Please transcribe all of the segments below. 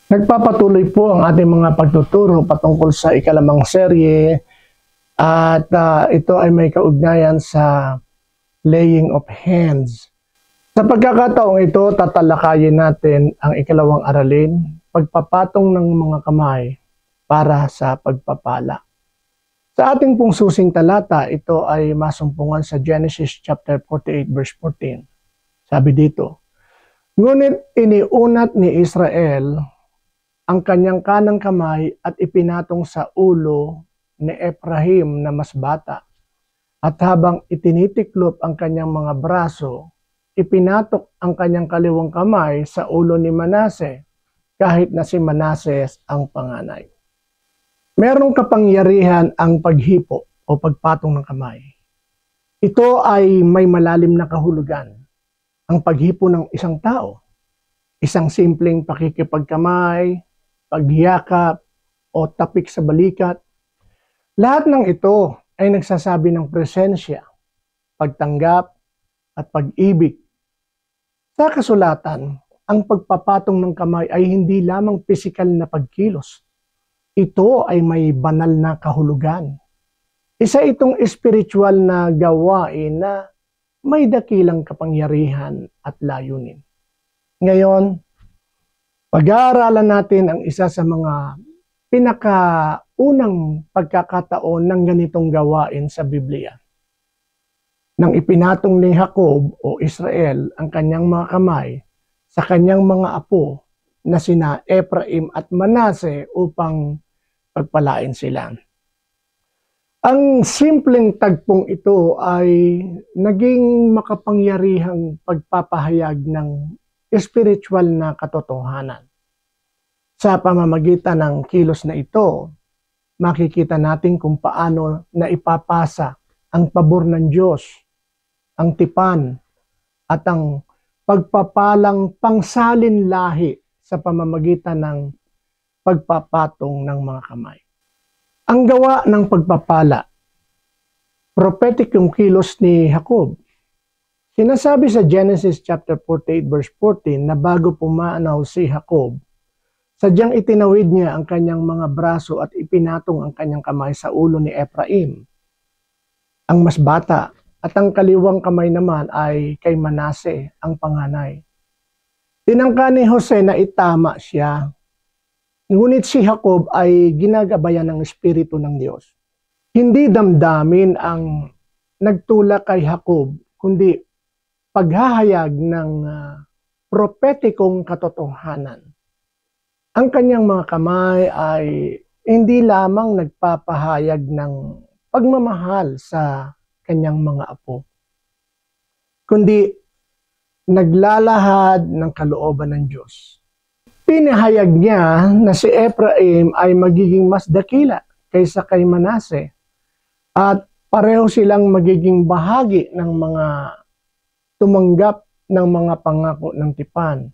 Nagpapatuloy po ang ating mga pagtuturo patungkol sa ikalimang serye at ito ay may kaugnayan sa laying of hands. Sa pagkakataong ito, tatalakayin natin ang ikalawang aralin, pagpapatong ng mga kamay para sa pagpapala. Sa ating pong susing talata, ito ay masumpungan sa Genesis chapter 48 verse 14. Sabi dito, "Ngunit iniunat ni Israel ang kanyang kanang kamay at ipinatong sa ulo ni Ephraim na mas bata. At habang itinitiklop ang kanyang mga braso, ipinatok ang kanyang kaliwang kamay sa ulo ni Manase, kahit na si Manases ang panganay." Merong kapangyarihan ang paghipo o pagpatong ng kamay. Ito ay may malalim na kahulugan. Ang paghipo ng isang tao, isang simpleng pakikipagkamay, paghiyakap, o tapik sa balikat. Lahat ng ito ay nagsasabi ng presensya, pagtanggap, at pag-ibig. Sa kasulatan, ang pagpapatong ng kamay ay hindi lamang pisikal na pagkilos. Ito ay may banal na kahulugan. Isa itong espiritual na gawain na may dakilang kapangyarihan at layunin. Ngayon, pag-aaralan natin ang isa sa mga pinakaunang pagkakataon ng ganitong gawain sa Biblia. Nang ipinatong ni Jacob o Israel ang kanyang mga kamay sa kanyang mga apo na sina Ephraim at Manase upang pagpalain sila. Ang simpleng tagpong ito ay naging makapangyarihang pagpapahayag ng spiritual na katotohanan. Sa pamamagitan ng kilos na ito, makikita natin kung paano na ipapasa ang pabor ng Diyos, ang tipan, at ang pagpapalang pangsalin lahi sa pamamagitan ng pagpapatong ng mga kamay. Ang gawa ng pagpapala, prophetic yung kilos ni Jacob. Sinasabi sa Genesis chapter 48 verse 14 na bago pumanaw si Jacob, sadyang itinawid niya ang kanyang mga braso at ipinatong ang kanyang kamay sa ulo ni Ephraim, ang mas bata, at ang kaliwang kamay naman ay kay Manase, ang panganay. Tinangka ni Jose na itama siya, ngunit si Jacob ay ginagabayan ng Espiritu ng Diyos. Hindi damdamin ang nagtulak kay Jacob, kundi paghahayag ng propetikong katotohanan. Ang kanyang mga kamay ay hindi lamang nagpapahayag ng pagmamahal sa kanyang mga apo, kundi naglalahad ng kalooban ng Diyos. Pinahayag niya na si Ephraim ay magiging mas dakila kaysa kay Manase at pareho silang magiging bahagi ng mga tumanggap ng mga pangako ng tipan.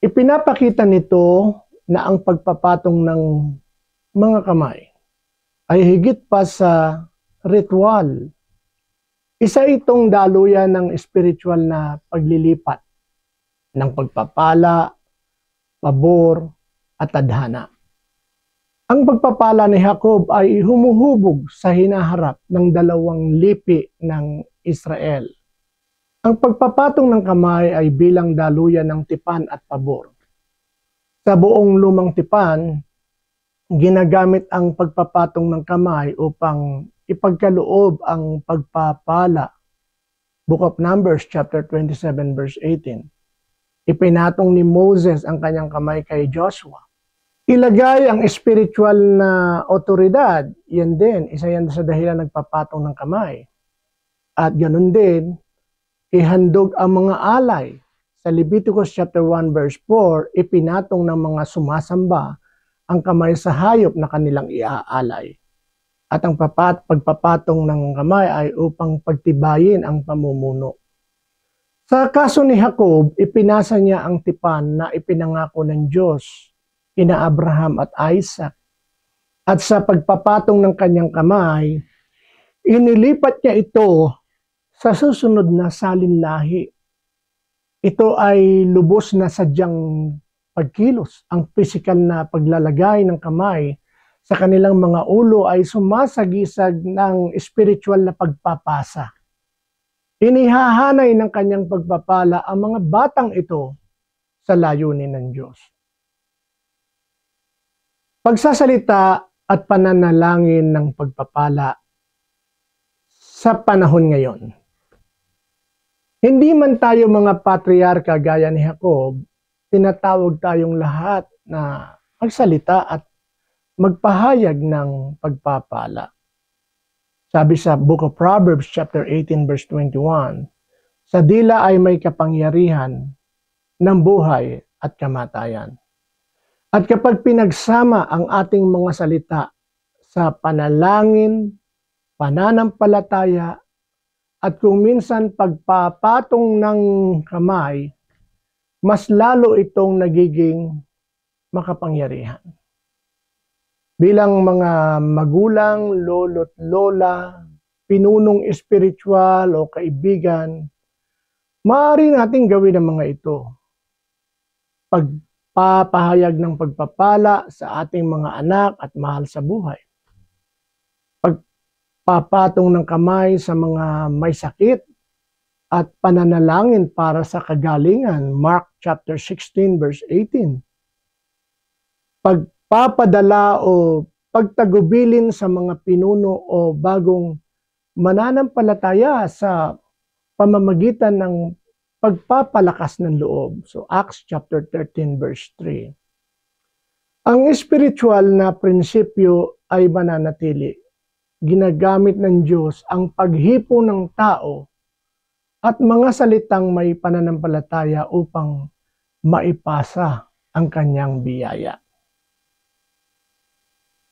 Ipinapakita nito na ang pagpapatong ng mga kamay ay higit pa sa ritual. Isa itong daluyan ng spiritual na paglilipat ng pagpapala, pabor, at tadhana. Ang pagpapala ni Jacob ay humuhubog sa hinaharap ng dalawang lipi ng Israel. Ang pagpapatong ng kamay ay bilang daluyan ng tipan at pabor. Sa buong lumang tipan, ginagamit ang pagpapatong ng kamay upang ipagkaloob ang pagpapala. Book of Numbers chapter 27 verse 18. Ipinatong ni Moses ang kanyang kamay kay Joshua. Ilagay ang spiritual na otoridad, yan din, isa yan sa dahilan nagpapatong ng kamay. At ganun din, ihandog ang mga alay. Sa Leviticus chapter 1 verse 4, ipinatong ng mga sumasamba ang kamay sa hayop na kanilang iaalay. At ang pagpapatong ng kamay ay upang pagtibayin ang pamumuno. Sa kaso ni Jacob, ipinasa niya ang tipan na ipinangako ng Diyos kina Abraham at Isaac. At sa pagpapatong ng kanyang kamay, inilipat niya ito sa susunod na salinlahi. Ito ay lubos na sadyang pagkilos. Ang physical na paglalagay ng kamay sa kanilang mga ulo ay sumasagisag ng spiritual na pagpapasa. Inihahanay ng kanyang pagpapala ang mga batang ito sa layunin ng Diyos. Pagsasalita at pananalangin ng pagpapala sa panahon ngayon. Hindi man tayo mga patriarka gaya ni Jacob, tinatawag tayong lahat na magsalita at magpahayag ng pagpapala. Sabi sa Book of Proverbs chapter 18 verse 21, sa dila ay may kapangyarihan ng buhay at kamatayan. At kapag pinagsama ang ating mga salita sa panalangin, pananampalataya, at kung minsan pagpapatong ng kamay, mas lalo itong nagiging makapangyarihan. Bilang mga magulang, lolo't lola, pinunong espiritual o kaibigan, maaari nating gawin ang mga ito. Pagpapahayag ng pagpapala sa ating mga anak at mahal sa buhay. Pagpapatong ng kamay sa mga may sakit at pananalangin para sa kagalingan. Mark chapter 16 verse 18. Pagpapadala o pagtagubilin sa mga pinuno o bagong mananampalataya sa pamamagitan ng pagpapalakas ng loob. So Acts chapter 13 verse 3. Ang spiritual na prinsipyo ay mananatili. Ginagamit ng Diyos ang paghipo ng tao at mga salitang may pananampalataya upang maipasa ang kanyang biyaya.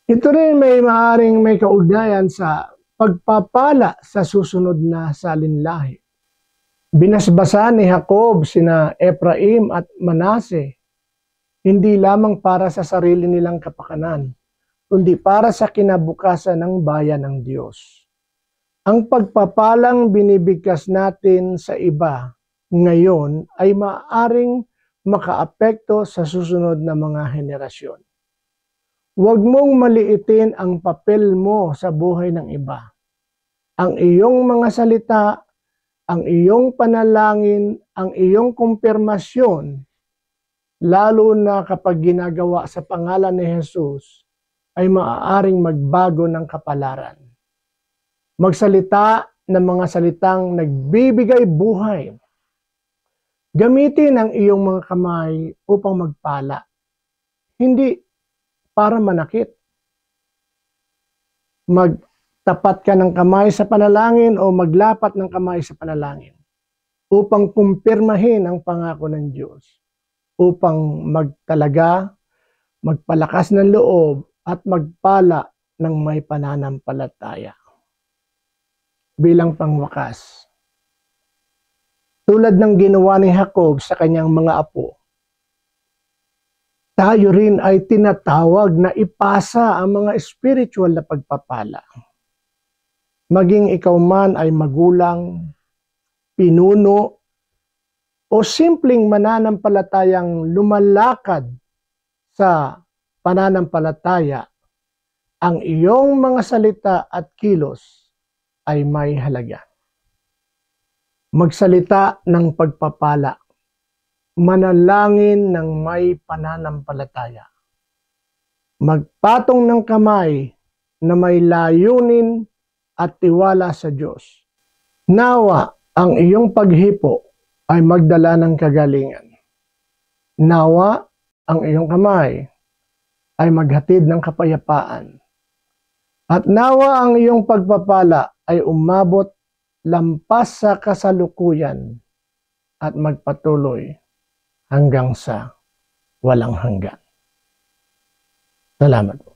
Ito rin maaaring may kaugnayan sa pagpapala sa susunod na salinlahi. Binasbasa ni Jacob sina Ephraim at Manase, hindi lamang para sa sarili nilang kapakanan, kundi para sa kinabukasan ng bayan ng Diyos. Ang pagpapalang binibigkas natin sa iba ngayon ay maaaring makaapekto sa susunod na mga henerasyon. Huwag mong maliitin ang papel mo sa buhay ng iba. Ang iyong mga salita, ang iyong panalangin, ang iyong kumpirmasyon, lalo na kapag ginagawa sa pangalan ni Jesus, ay maaaring magbago ng kapalaran. Magsalita ng mga salitang nagbibigay buhay. Gamitin ang iyong mga kamay upang magpala, hindi para manakit. Magtapat ka ng kamay sa panalangin o maglapat ng kamay sa panalangin upang kumpirmahin ang pangako ng Diyos, upang magtalaga, magpalakas ng loob, at magpala ng may pananampalataya. Bilang pangwakas, tulad ng ginawa ni Jacob sa kanyang mga apo, tayo rin ay tinatawag na ipasa ang mga spiritual na pagpapala. Maging ikaw man ay magulang, pinuno, o simpleng mananampalatayang lumalakad sa pananampalataya, ang iyong mga salita at kilos ay may halaga. Magsalita ng pagpapala, manalangin ng may pananampalataya, magpatong ng kamay na may layunin at tiwala sa Diyos. Nawa ang iyong paghipo ay magdala ng kagalingan. Nawa ang iyong kamay ay maghatid ng kapayapaan. At nawa ang iyong pagpapala ay umabot lampas sa kasalukuyan at magpatuloy hanggang sa walang hanggan. Salamat po.